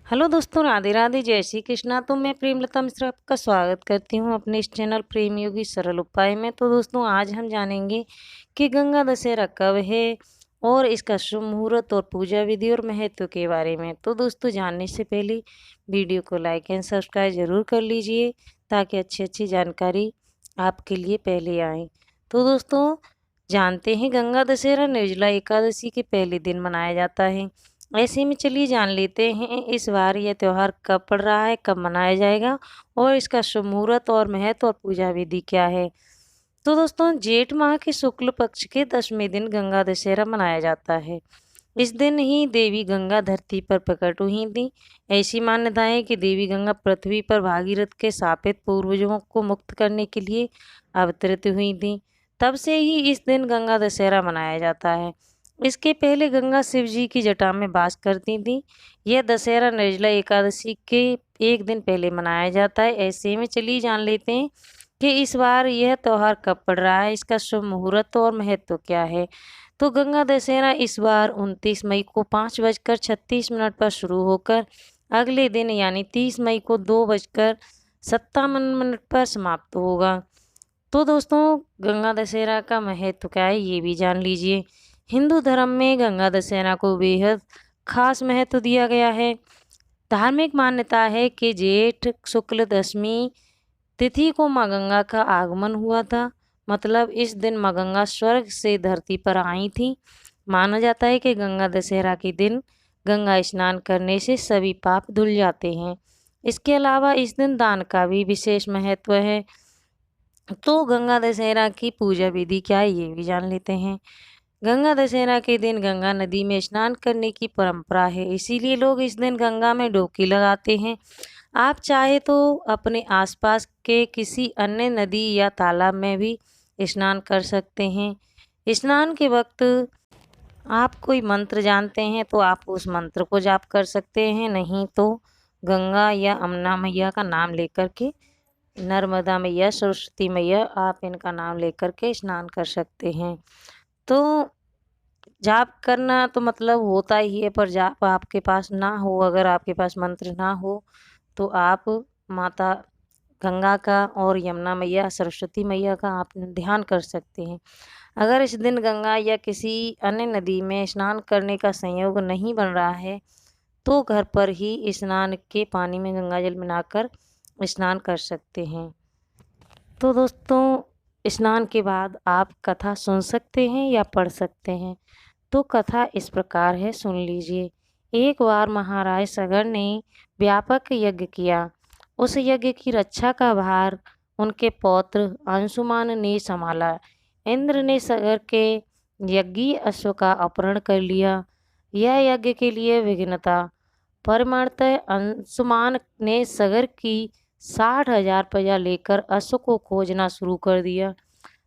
Hello दोस्तों, राधे राधे, जय श्री कृष्णा। तो मैं प्रेमलता मिश्रा आपका स्वागत करती हूँ अपने इस चैनल प्रेम योगी सरल उपाय में। तो दोस्तों, आज हम जानेंगे कि गंगा दशहरा कब है और इसका शुभ मुहूर्त और पूजा विधि और महत्व के बारे में। तो दोस्तों, जानने से पहले वीडियो को लाइक एंड सब्सक्राइब जरूर कर लीजिए ताकि अच्छी अच्छी जानकारी आपके लिए पहले आए। तो दोस्तों, जानते हैं गंगा दशहरा निर्जला एकादशी के पहले दिन मनाया जाता है। ऐसे में चलिए जान लेते हैं इस बार यह त्योहार कब पड़ रहा है, कब मनाया जाएगा और इसका शुभ मुहूर्त और महत्व और पूजा विधि क्या है। तो दोस्तों, जेठ माह के शुक्ल पक्ष के 10वें दिन गंगा दशहरा मनाया जाता है। इस दिन ही देवी गंगा धरती पर प्रकट हुई थी। ऐसी मान्यता है कि देवी गंगा पृथ्वी पर भागीरथ के शापित पूर्वजों को मुक्त करने के लिए अवतरित हुई थी। तब से ही इस दिन गंगा दशहरा मनाया जाता है। इसके पहले गंगा शिव जी की जटा में वास करती थी। यह दशहरा निर्जला एकादशी के एक दिन पहले मनाया जाता है। ऐसे में चलिए जान लेते हैं कि इस बार यह त्योहार कब पड़ रहा है, इसका शुभ मुहूर्त और महत्व क्या है। तो गंगा दशहरा इस बार 29 मई को 5:36 पर शुरू होकर अगले दिन यानी 30 मई को 2:57 पर समाप्त होगा। तो दोस्तों, गंगा दशहरा का महत्व क्या है ये भी जान लीजिए। हिंदू धर्म में गंगा दशहरा को बेहद खास महत्व दिया गया है। धार्मिक मान्यता है कि जेठ शुक्ल दशमी तिथि को माँ गंगा का आगमन हुआ था। मतलब इस दिन माँ गंगा स्वर्ग से धरती पर आई थी। माना जाता है कि गंगा दशहरा के दिन गंगा स्नान करने से सभी पाप धुल जाते हैं। इसके अलावा इस दिन दान का भी विशेष महत्व है। तो गंगा दशहरा की पूजा विधि क्या है ये भी जान लेते हैं। गंगा दशहरा के दिन गंगा नदी में स्नान करने की परंपरा है, इसीलिए लोग इस दिन गंगा में डुबकी लगाते हैं। आप चाहे तो अपने आसपास के किसी अन्य नदी या तालाब में भी स्नान कर सकते हैं। स्नान के वक्त आप कोई मंत्र जानते हैं तो आप उस मंत्र को जाप कर सकते हैं, नहीं तो गंगा या अम्ना मैया का नाम लेकर के, नर्मदा मैया, सरस्वती मैया, आप इनका नाम लेकर के स्नान कर सकते हैं। तो जाप करना तो मतलब होता ही है, पर जाप आपके पास ना हो, अगर आपके पास मंत्र ना हो तो आप माता गंगा का और यमुना मैया, सरस्वती मैया का आप ध्यान कर सकते हैं। अगर इस दिन गंगा या किसी अन्य नदी में स्नान करने का संयोग नहीं बन रहा है तो घर पर ही स्नान के पानी में गंगा जल मिलाकर स्नान कर सकते हैं। तो दोस्तों, स्नान के बाद आप कथा सुन सकते हैं या पढ़ सकते हैं। तो कथा इस प्रकार है, सुन लीजिए। एक बार महाराज सगर ने व्यापक यज्ञ किया। उस यज्ञ की रक्षा का भार उनके पौत्र अंशुमान ने संभाला। इंद्र ने सगर के यज्ञी अश्व का अपहरण कर लिया। यह यज्ञ के लिए विघ्न था। परमार्थतः अंशुमान ने सगर की 60,000 प्रजा लेकर अश्व को खोजना शुरू कर दिया।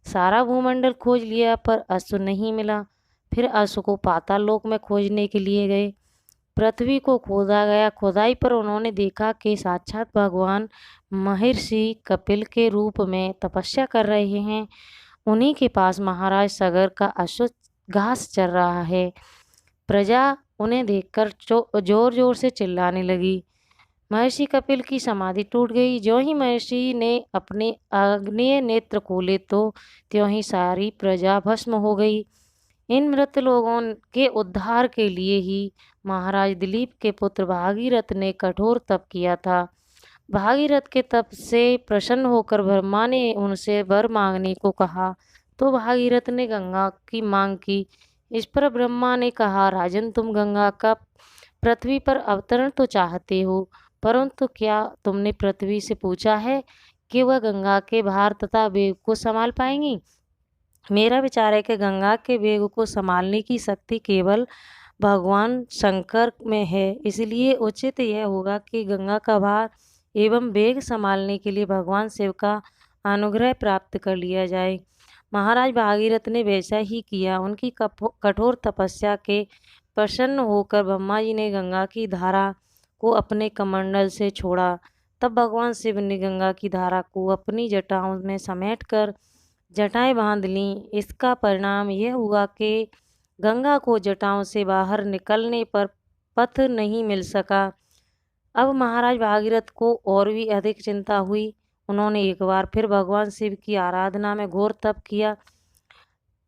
सारा भूमंडल खोज लिया पर अश्व नहीं मिला। फिर अश्व को पाताल लोक में खोजने के लिए गए। पृथ्वी को खोदा गया। खुदाई पर उन्होंने देखा कि साक्षात भगवान महर्षि कपिल के रूप में तपस्या कर रहे हैं। उन्हीं के पास महाराज सगर का अश्व घास चर रहा है। प्रजा उन्हें देखकर जोर जोर से चिल्लाने लगी। महर्षि कपिल की समाधि टूट गई। ज्यों ही महर्षि ने अपने आग्नेय नेत्र खोले तो त्यों ही सारी प्रजा भस्म हो गई। इन मृत लोगों के उद्धार के लिए ही महाराज दिलीप के पुत्र भागीरथ ने कठोर तप किया था। भागीरथ के तप से प्रसन्न होकर ब्रह्मा ने उनसे वर मांगने को कहा तो भागीरथ ने गंगा की मांग की। इस पर ब्रह्मा ने कहा, राजन, तुम गंगा का पृथ्वी पर अवतरण तो चाहते हो, परंतु क्या तुमने पृथ्वी से पूछा है कि वह गंगा के भार तथा वेग को संभाल पाएंगी। मेरा विचार है कि गंगा के वेग को संभालने की शक्ति केवल भगवान शंकर में है। इसलिए उचित यह होगा कि गंगा का भार एवं वेग संभालने के लिए भगवान शिव का अनुग्रह प्राप्त कर लिया जाए। महाराज भागीरथ ने वैसा ही किया। उनकी कठोर तपस्या के प्रसन्न होकर ब्रह्मा जी ने गंगा की धारा को अपने कमंडल से छोड़ा। तब भगवान शिव ने गंगा की धारा को अपनी जटाओं में समेटकर जटाएं बांध लीं। इसका परिणाम यह हुआ कि गंगा को जटाओं से बाहर निकलने पर पथ नहीं मिल सका। अब महाराज भागीरथ को और भी अधिक चिंता हुई। उन्होंने एक बार फिर भगवान शिव की आराधना में घोर तप किया।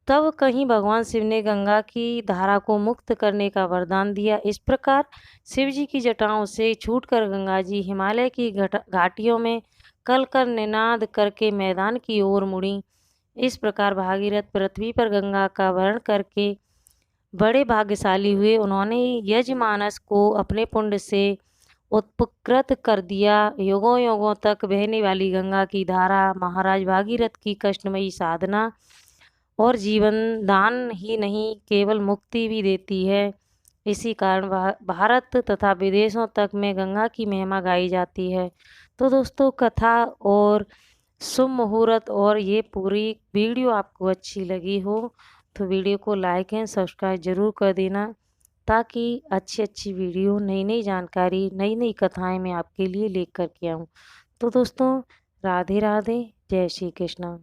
तब कहीं भगवान शिव ने गंगा की धारा को मुक्त करने का वरदान दिया। इस प्रकार शिव जी की जटाओं से छूटकर गंगा जी हिमालय की घाटियों में कलकर निनाद करके मैदान की ओर मुड़ी। इस प्रकार भागीरथ पृथ्वी पर गंगा का वरण करके बड़े भाग्यशाली हुए। उन्होंने यजमानस को अपने पुण्य से उत्पकृत कर दिया। युगों युगों तक बहने वाली गंगा की धारा महाराज भागीरथ की कष्टमयी साधना और जीवन दान ही नहीं, केवल मुक्ति भी देती है। इसी कारण भारत तथा विदेशों तक में गंगा की महिमा गाई जाती है। तो दोस्तों, कथा और शुभ मुहूर्त और ये पूरी वीडियो आपको अच्छी लगी हो तो वीडियो को लाइक एंड सब्सक्राइब जरूर कर देना, ताकि अच्छी अच्छी वीडियो, नई नई जानकारी, नई नई कथाएं मैं आपके लिए लेकर के आऊँ। तो दोस्तों, राधे राधे, जय श्री कृष्ण।